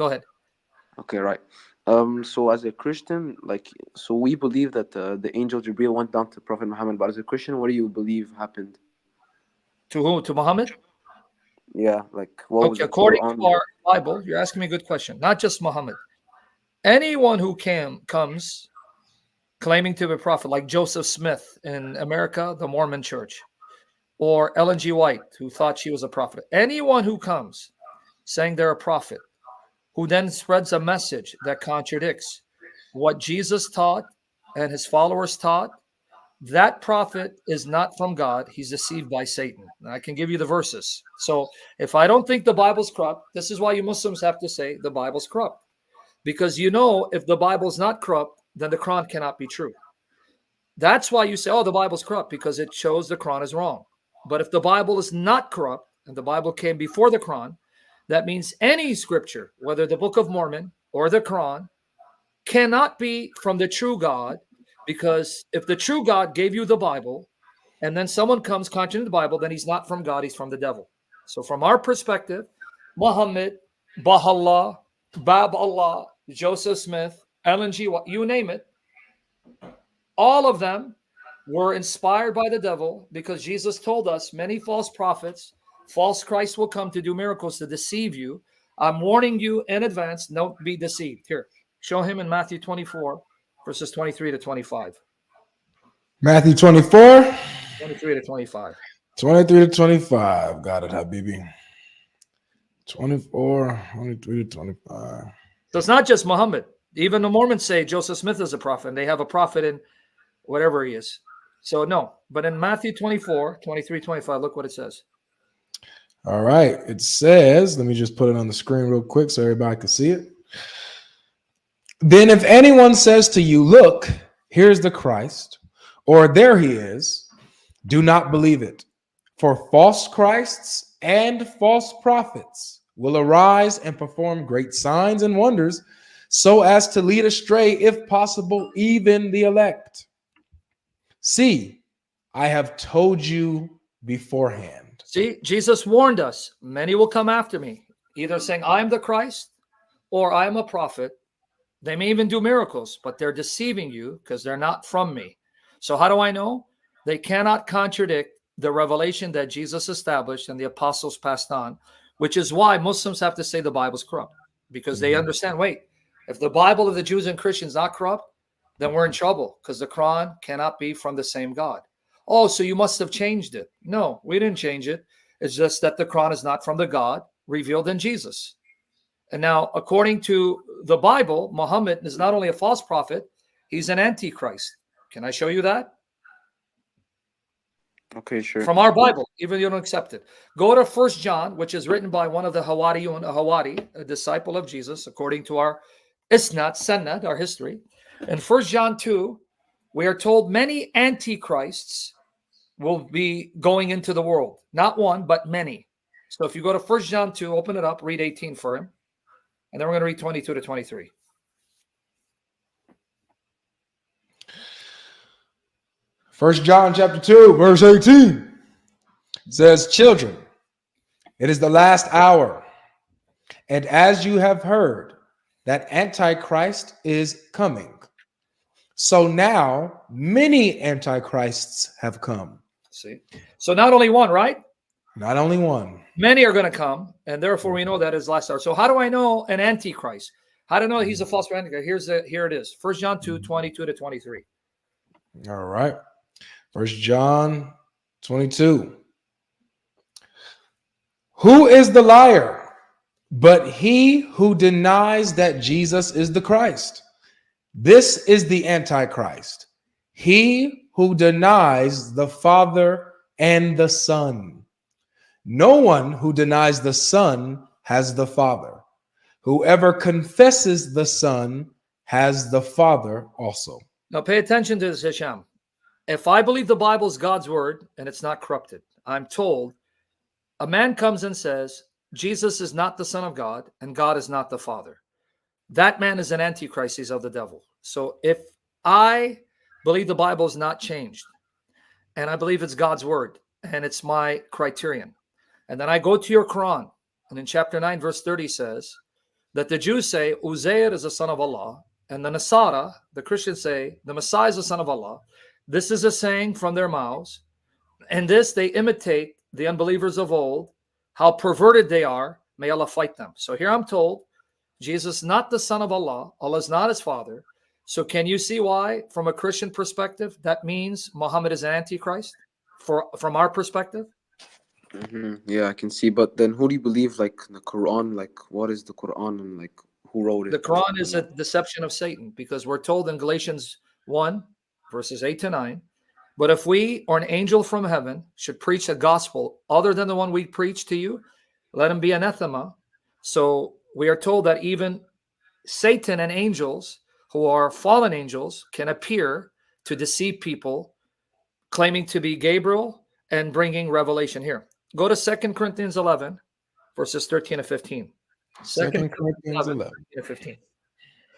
Go ahead. Okay, right. So as a Christian, so we believe that the angel Jibril went down to Prophet Muhammad. But as a Christian, what do you believe happened? To who? To Muhammad? Yeah, like what was Okay, the according to Quran? our Bible, you're asking me a good question. Not just Muhammad. Anyone who comes claiming to be a prophet, like Joseph Smith in America, the Mormon Church, or Ellen G. White, who thought she was a prophet. Anyone who comes saying they're a prophet, who then spreads a message that contradicts what Jesus taught and his followers taught, that prophet is not from God. He's deceived by Satan. And I can give you the verses. So if I don't think the Bible's corrupt, this is why you Muslims have to say the Bible's corrupt. Because if the Bible's not corrupt, then the Quran cannot be true. That's why you say, oh, the Bible's corrupt, because it shows the Quran is wrong. But if the Bible is not corrupt, and the Bible came before the Quran, that means any scripture, whether the Book of Mormon or the Quran, cannot be from the true God, because if the true God gave you the Bible, and then someone comes contradicting the Bible, then he's not from God, he's from the devil. So from our perspective, Muhammad, Baha'u'llah, Bab Allah, Joseph Smith, Ellen G. White, you name it, all of them were inspired by the devil, because Jesus told us many false prophets, false Christ will come to do miracles to deceive you. I'm warning you in advance, don't be deceived. Here, show him in Matthew 24, verses 23 to 25. Matthew 24, 23 to 25. 23 to 25. Got it, Habibi. 24, 23 to 25. So it's not just Muhammad. Even the Mormons say Joseph Smith is a prophet, and they have a prophet in whatever he is. So no, but in Matthew 24, 23, 25, look what it says. All right. It says, let me just put it on the screen real quick so everybody can see it. Then if anyone says to you, look, here's the Christ, or there he is, do not believe it. For false Christs and false prophets will arise and perform great signs and wonders, so as to lead astray, if possible, even the elect. See, I have told you beforehand. See, Jesus warned us, many will come after me, either saying, I am the Christ or I am a prophet. They may even do miracles, but they're deceiving you because they're not from me. So how do I know? They cannot contradict the revelation that Jesus established and the apostles passed on, which is why Muslims have to say the Bible's corrupt, because they understand, wait, if the Bible of the Jews and Christians not corrupt, then we're in trouble, because the Quran cannot be from the same God. Oh, so you must have changed it. No, we didn't change it. It's just that the Quran is not from the God revealed in Jesus. And now, according to the Bible, Muhammad is not only a false prophet, he's an antichrist. Can I show you that? Okay, sure. From our Bible, even if you don't accept it. Go to First John, which is written by one of the Hawariyun, a Hawari, a disciple of Jesus, according to our Isnad, Sannad, our history. In First John 2, we are told many antichrists will be going into the world. Not one, but many. So if you go to First John 2, open it up, read 18 for him. And then we're going to read 22 to 23. First John chapter 2, verse 18 says, children, it is the last hour. And as you have heard that Antichrist is coming, so now many antichrists have come. See? So not only one, right? Not only one. Many are going to come, and therefore we know that is last hour. So how do I know an antichrist? How do I know he's a false antichrist? Here it is. First John 2, 22 to 23. All right. First John 22. Who is the liar but he who denies that Jesus is the Christ? This is the Antichrist, he who denies the Father and the Son. No one who denies the Son has the Father. Whoever confesses the Son has the Father also. Now pay attention to this, Hisham. If I believe the Bible is God's word and it's not corrupted, I'm told a man comes and says, Jesus is not the Son of God and God is not the Father. That man is an antichrist, he's of the devil. So if I believe the Bible is not changed and I believe it's God's word and it's my criterion, and then I go to your Quran, and in chapter 9, verse 30 says, that the Jews say Uzair is the son of Allah, and the Nasara, the Christians, say the Messiah is the son of Allah. This is a saying from their mouths. And this, they imitate the unbelievers of old, how perverted they are. May Allah fight them. So here I'm told, Jesus is not the son of Allah. Allah is not his father. So can you see why, from a Christian perspective, that means Muhammad is an Antichrist? From our perspective? Yeah, I can see. But then who do you believe, like, the Quran? Like, what is the Quran and, like, who wrote The it? Quran is a deception of Satan, because we're told in Galatians 1, verses 8 to 9, but if we or an angel from heaven should preach a gospel other than the one we preach to you, let him be anathema. So we are told that even Satan and angels, who are fallen angels, can appear to deceive people, claiming to be Gabriel and bringing revelation. Here, go to 2 Corinthians 11, verses 13 to 15. 2 Corinthians 11. 13 to 15.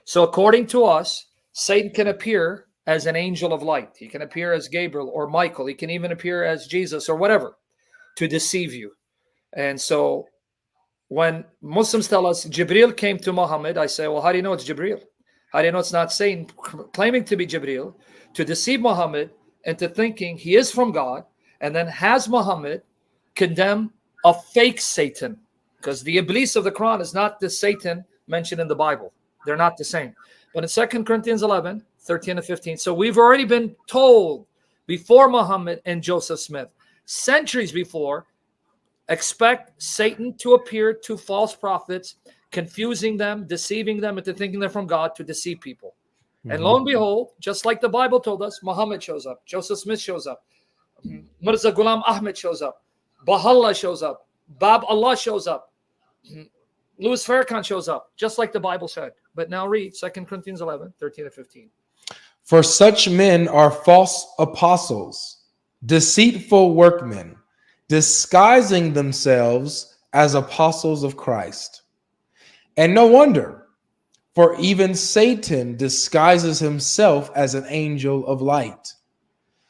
So according to us, Satan can appear as an angel of light. He can appear as Gabriel or Michael. He can even appear as Jesus or whatever to deceive you. And so when Muslims tell us Jibril came to Muhammad, I say, well, how do you know it's Jibril? How do you know it's not Satan claiming to be Jibril to deceive Muhammad into thinking he is from God, and then has Muhammad condemn a fake Satan? Because the Iblis of the Quran is not the Satan mentioned in the Bible. They're not the same. But in 2 Corinthians 11, 13 to 15, so we've already been told before Muhammad and Joseph Smith, centuries before, expect Satan to appear to false prophets, confusing them, deceiving them into thinking they're from God, to deceive people. And lo and behold, just like the Bible told us, Muhammad shows up, Joseph Smith shows up, Mirza Ghulam Ahmed shows up, Baha'u'llah shows up, Bab Allah shows up, Louis Farrakhan shows up, just like the Bible said. But now read 2 Corinthians 11, 13 to 15. For such men are false apostles, deceitful workmen, disguising themselves as apostles of Christ. And no wonder, for even Satan disguises himself as an angel of light.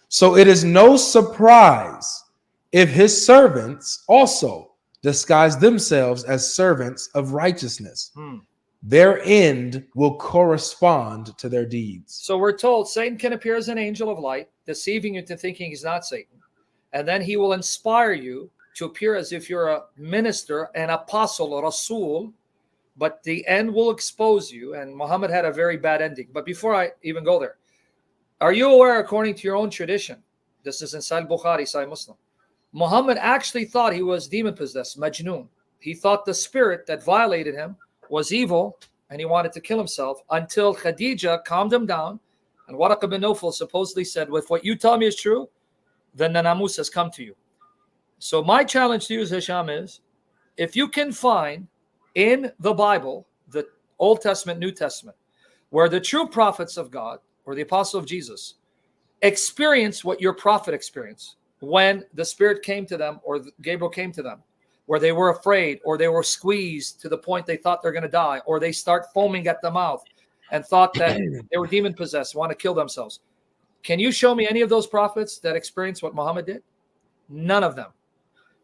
So it is no surprise if his servants also disguise themselves as servants of righteousness. Their end will correspond to their deeds. So we're told Satan can appear as an angel of light, deceiving you into thinking he's not Satan. And then he will inspire you to appear as if you're a minister, an apostle, or rasul, but the end will expose you. And Muhammad had a very bad ending. But before I even go there, are you aware, according to your own tradition, this is in Sahih Bukhari, Sahih Muslim, Muhammad actually thought he was demon-possessed, Majnun. He thought the spirit that violated him was evil, and he wanted to kill himself, until Khadija calmed him down, and Waraq bin Nawfal supposedly said, "With what you tell me is true, then the namus has come to you." So my challenge to you, Hisham, is if you can find in the Bible, the Old Testament, New Testament, where the true prophets of God, or the apostle of Jesus, experience what your prophet experienced when the Spirit came to them, or Gabriel came to them, where they were afraid, or they were squeezed to the point they thought they're going to die, or they start foaming at the mouth and thought that they were demon-possessed, want to kill themselves. Can you show me any of those prophets that experienced what Muhammad did? None of them.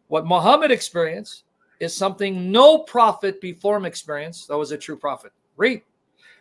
What Muhammad experienced is something no prophet before him experienced that was a true prophet. Read.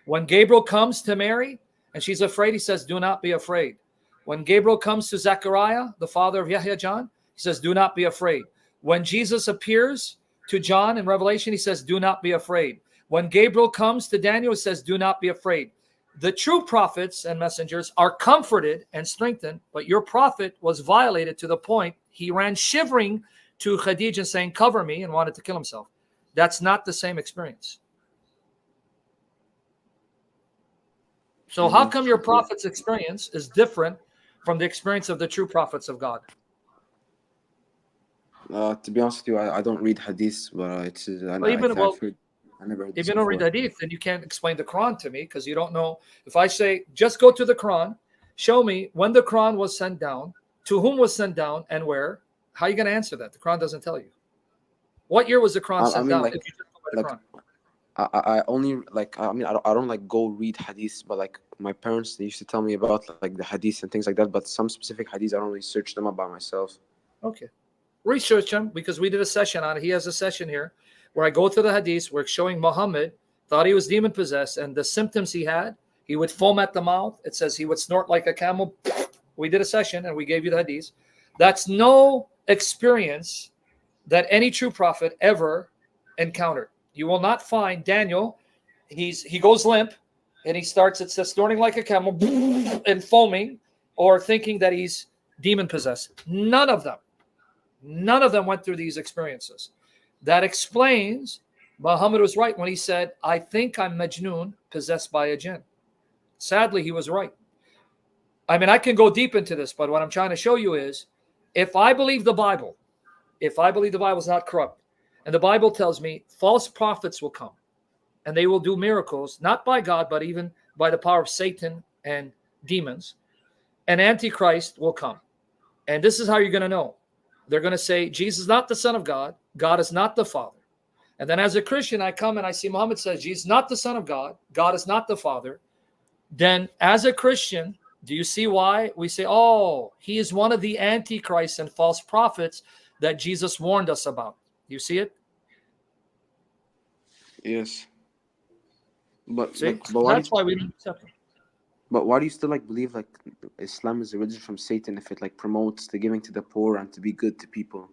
When Gabriel comes to Mary and she's afraid, he says, "Do not be afraid." When Gabriel comes to Zechariah, the father of Yahya John, he says, "Do not be afraid." When Jesus appears to John in Revelation, he says, "Do not be afraid." When Gabriel comes to Daniel, he says, "Do not be afraid." The true prophets and messengers are comforted and strengthened, but your prophet was violated to the point he ran shivering to Khadijah saying, "Cover me," and wanted to kill himself. That's not the same experience. So how come your prophet's experience is different from the experience of the true prophets of God? To be honest with you, I don't read hadith, but it's I never heard if this you don't read before. hadith, then you can't explain the Quran to me, because you don't know. If I say, just go to the Quran, show me when the Quran was sent down, to whom was sent down, and where, how are you going to answer that? The Quran doesn't tell you. What year was the Quran sent down? Like, if you just go by the Quran? I only like I don't like go read hadith, but like my parents, they used to tell me about like the hadith and things like that. But some specific hadiths, I don't really search them up by myself. Okay, research them, because we did a session on it. He has a session here where I go to the hadith. We're showing Muhammad thought he was demon possessed, and the symptoms he had, he would foam at the mouth. It says he would snort like a camel. We did a session and we gave you the hadith. That's no experience that any true prophet ever encountered. You will not find Daniel. He goes limp and he starts, it says, snorting like a camel and foaming, or thinking that he's demon possessed. None of them went through these experiences. That explains Muhammad was right when he said, I think I'm Majnun, possessed by a jinn. Sadly, he was right. I mean, I can go deep into this, but what I'm trying to show you is, if I believe the Bible is not corrupt, and the Bible tells me false prophets will come, and they will do miracles, not by God, but even by the power of Satan and demons, and Antichrist will come. And this is how you're going to know. They're going to say, Jesus is not the Son of God. God is not the Father. And then as a Christian, I come and I see Muhammad says, Jesus is not the Son of God. God is not the Father. Then as a Christian, do you see why we say, oh, he is one of the Antichrists and false prophets that Jesus warned us about? You see it? Yes. But See? like, but why That's why we don't accept him. But why do you still like believe like Islam is a religion from Satan if it like promotes the giving to the poor and to be good to people?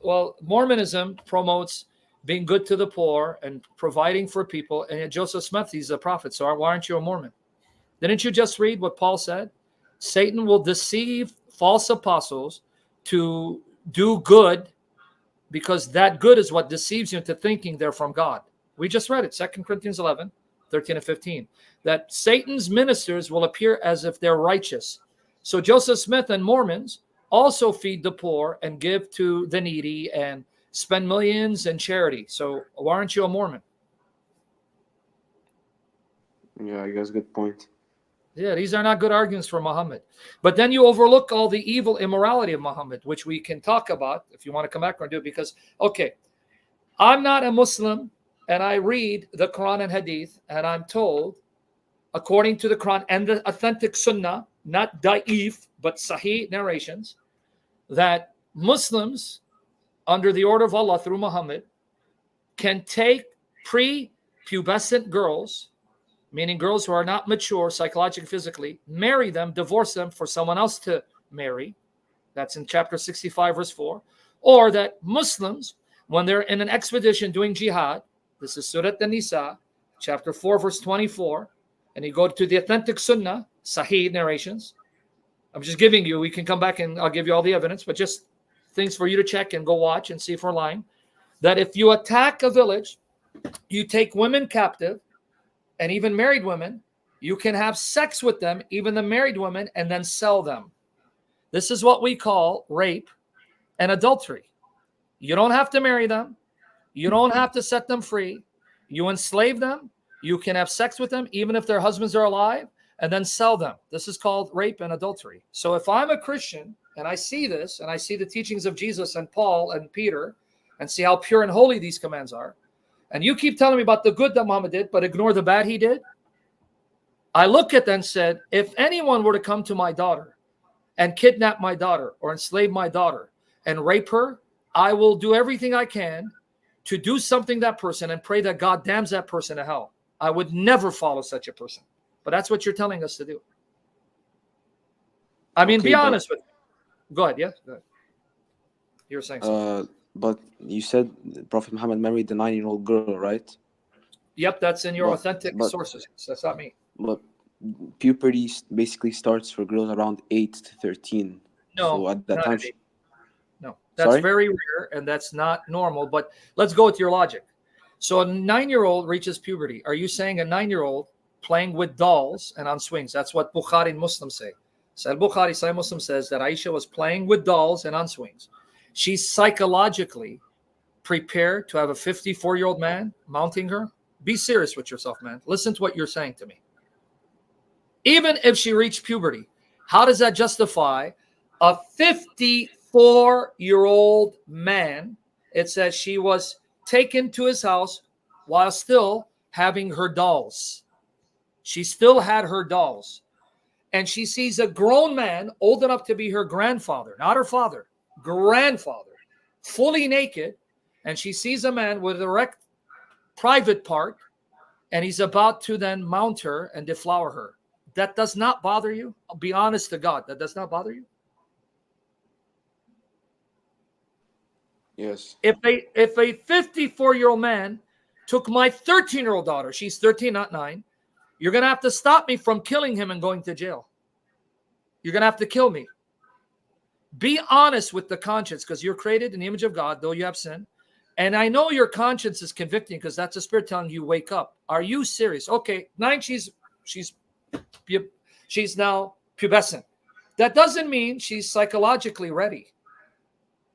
Well, Mormonism promotes being good to the poor and providing for people. And yet Joseph Smith, he's a prophet. So why aren't you a Mormon? Didn't you just read what Paul said? Satan will deceive false apostles to do good, because that good is what deceives you into thinking they're from God. We just read it, 2 Corinthians 11, 13 and 15, that Satan's ministers will appear as if they're righteous. So Joseph Smith and Mormons also feed the poor and give to the needy and spend millions in charity. So why aren't you a Mormon? Yeah, I guess good point. Yeah, these are not good arguments for Muhammad. But then you overlook all the evil immorality of Muhammad, which we can talk about if you want to come back and do it. Because, okay, I'm not a Muslim and I read the Quran and Hadith, and I'm told, according to the Quran and the authentic Sunnah, not da'if, but sahih narrations, that Muslims, under the order of Allah through Muhammad, can take pre-pubescent girls, meaning girls who are not mature psychologically, physically, marry them, divorce them for someone else to marry. That's in chapter 65, verse 4. Or that Muslims, when they're in an expedition doing jihad, this is Surah An-Nisa, chapter 4, verse 24, and you go to the authentic Sunnah, Sahih narrations. I'm just giving you, we can come back and I'll give you all the evidence, but just things for you to check and go watch and see if we're lying. That if you attack a village, you take women captive, and even married women, you can have sex with them, even the married women, and then sell them. This is what we call rape and adultery. You don't have to marry them. You don't have to set them free. You enslave them. You can have sex with them, even if their husbands are alive, and then sell them. This is called rape and adultery. So if I'm a Christian and I see this, and I see the teachings of Jesus and Paul and Peter, and see how pure and holy these commands are, and you keep telling me about the good that Muhammad did, but ignore the bad he did, I look at them and said, if anyone were to come to my daughter and kidnap my daughter or enslave my daughter and rape her, I will do everything I can to do something to that person and pray that God damns that person to hell. I would never follow such a person. But that's what you're telling us to do. I mean, Okay, be but- honest with me. Go ahead, yeah? Go ahead. You were saying something. But you said Prophet Muhammad married the 9-year-old girl, right? Yep, that's in your but- authentic but- sources. That's not me. But puberty basically starts for girls around 8 to 13. No, So at that not time, at 8. No, that's Sorry? very rare and that's not normal. But let's go with your logic. So a 9-year-old reaches puberty. Are you saying a 9-year-old playing with dolls and on swings? That's what Bukhari and Muslim say. Sahih Bukhari, Sahih Muslim says that Aisha was playing with dolls and on swings. She's psychologically prepared to have a 54-year-old man mounting her. Be serious with yourself, man. Listen to what you're saying to me. Even if she reached puberty, how does that justify a 54-year-old man? It says she was taken to his house while still having her dolls. She still had her dolls. And she sees a grown man old enough to be her grandfather, not her father, grandfather, fully naked. And she sees a man with an erect private part and he's about to then mount her and deflower her. That does not bother you? I'll be honest to God, that does not bother you? Yes. If a 54-year-old man took my 13-year-old daughter, she's 13, not 9, you're going to have to stop me from killing him and going to jail. You're going to have to kill me. Be honest with the conscience, because you're created in the image of God, though you have sin. And I know your conscience is convicting, because that's the spirit telling you, wake up. Are you serious? Okay, 9, she's now pubescent. That doesn't mean she's psychologically ready.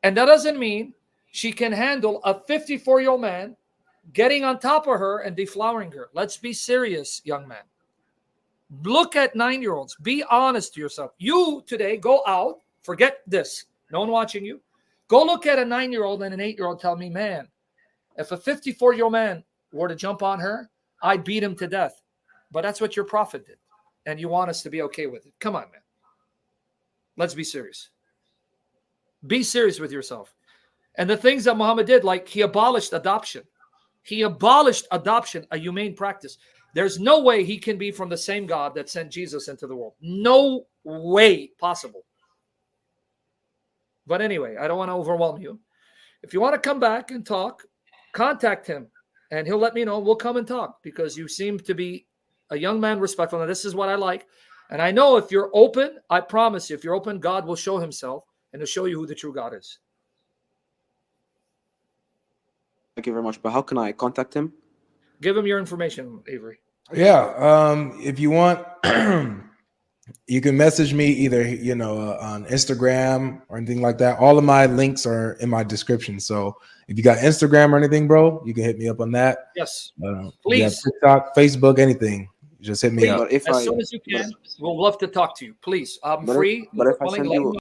And that doesn't mean she can handle a 54-year-old man getting on top of her and deflowering her. Let's be serious, young man. Look at 9-year-olds. Be honest to yourself. You today go out. Forget this. No one watching you. Go look at a 9-year-old and an 8-year-old. Tell me, man, if a 54-year-old man were to jump on her, I'd beat him to death. But that's what your prophet did. And you want us to be okay with it. Come on, man. Let's be serious. Be serious with yourself. And the things that Muhammad did, like he abolished adoption. He abolished adoption, a humane practice. There's no way he can be from the same God that sent Jesus into the world. No way possible. But anyway, I don't want to overwhelm you. If you want to come back and talk, contact him and he'll let me know. We'll come and talk, because you seem to be a young man, respectful. And this is what I like. And I know if you're open, I promise you, if you're open, God will show himself and he'll show you who the true God is. Thank you very much. But how can I contact him? Give him your information, Avery. Yeah. If you want, you can message me either, on Instagram or anything like that. All of my links are in my description. So if you got Instagram or anything, bro, you can hit me up on that. Yes. Please. TikTok, Facebook, anything. Just hit me up. But if as soon as you can, we'll love to talk to you. Please. I'm free. But if I send you